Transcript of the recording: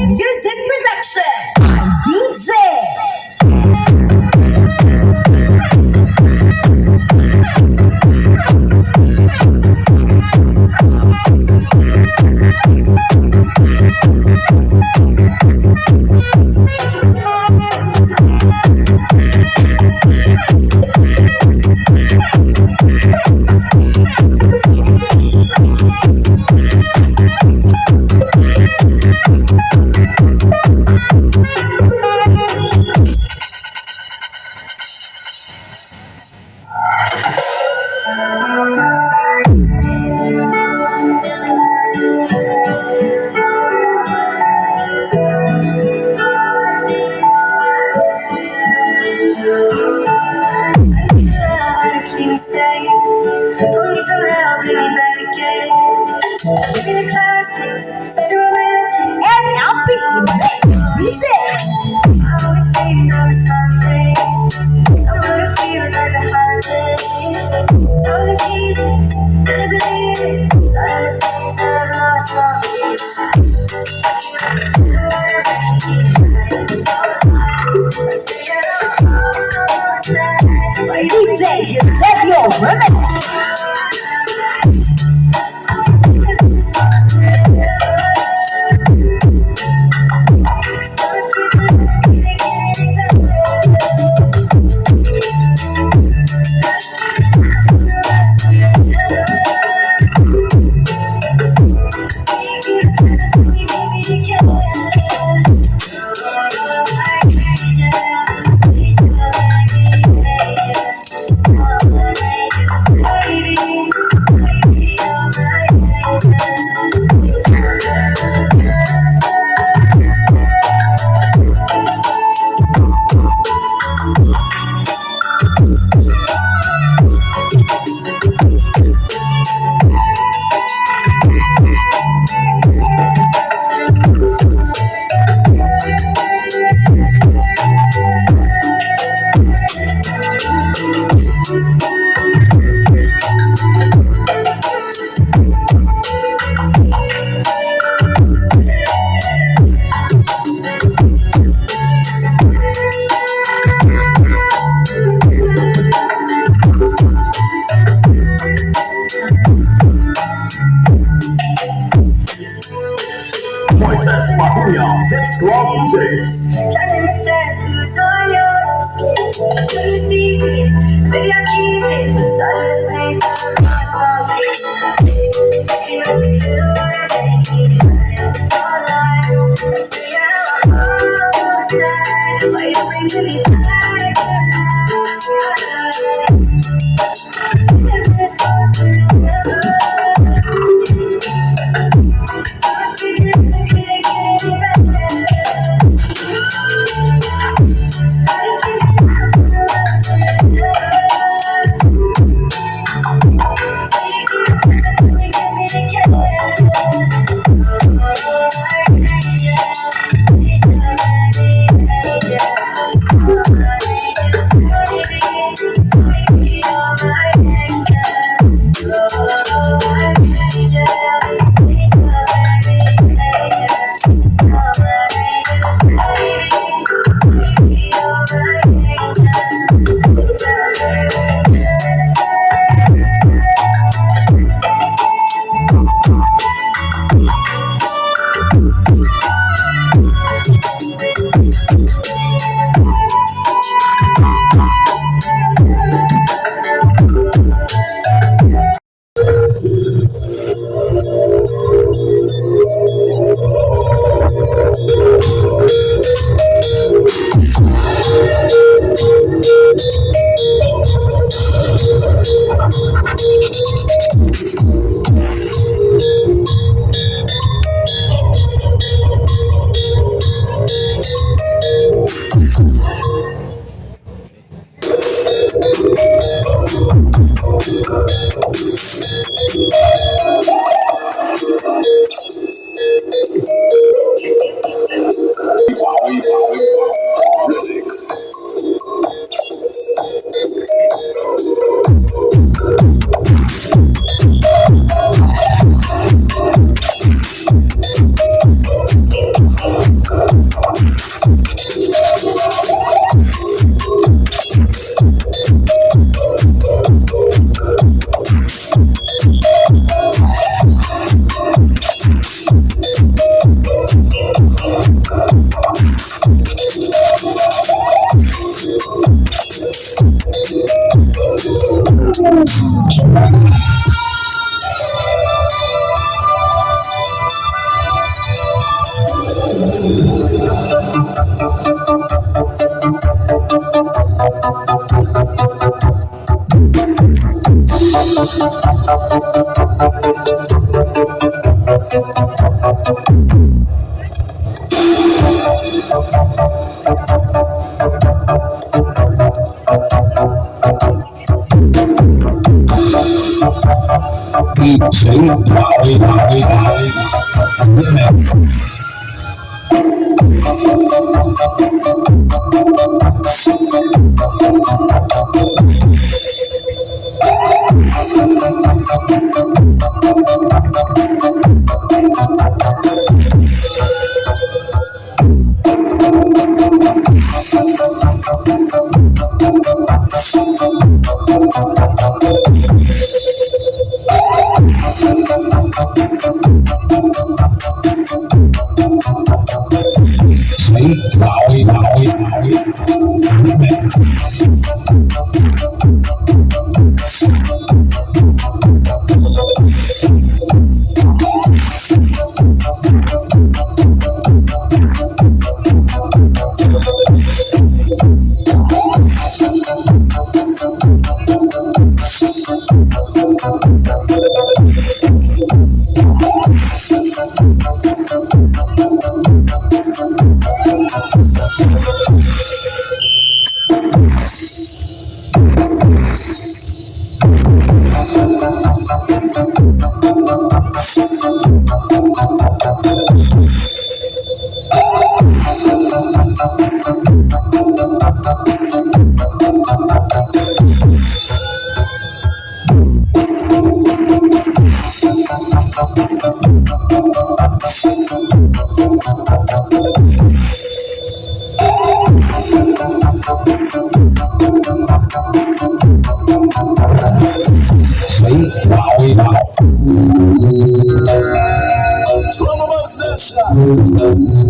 Music production. I'm DJ. Only from hell, bring me back again. Look at the classics, such a romantic. And now DJ. I always dreamed of something. Someone who feels like a holiday. All the pieces, I believe it. Starting to think that I've lost something. DJ, you said your remix. Let's go out DJs. Planning the tattoos on your skin. Put a secret, maybe I'll keep it. Starting to think I'm sorry. Thinking what to do, what I make it all right. Let's figure out all that. Why you bring me back? Drum of obsession.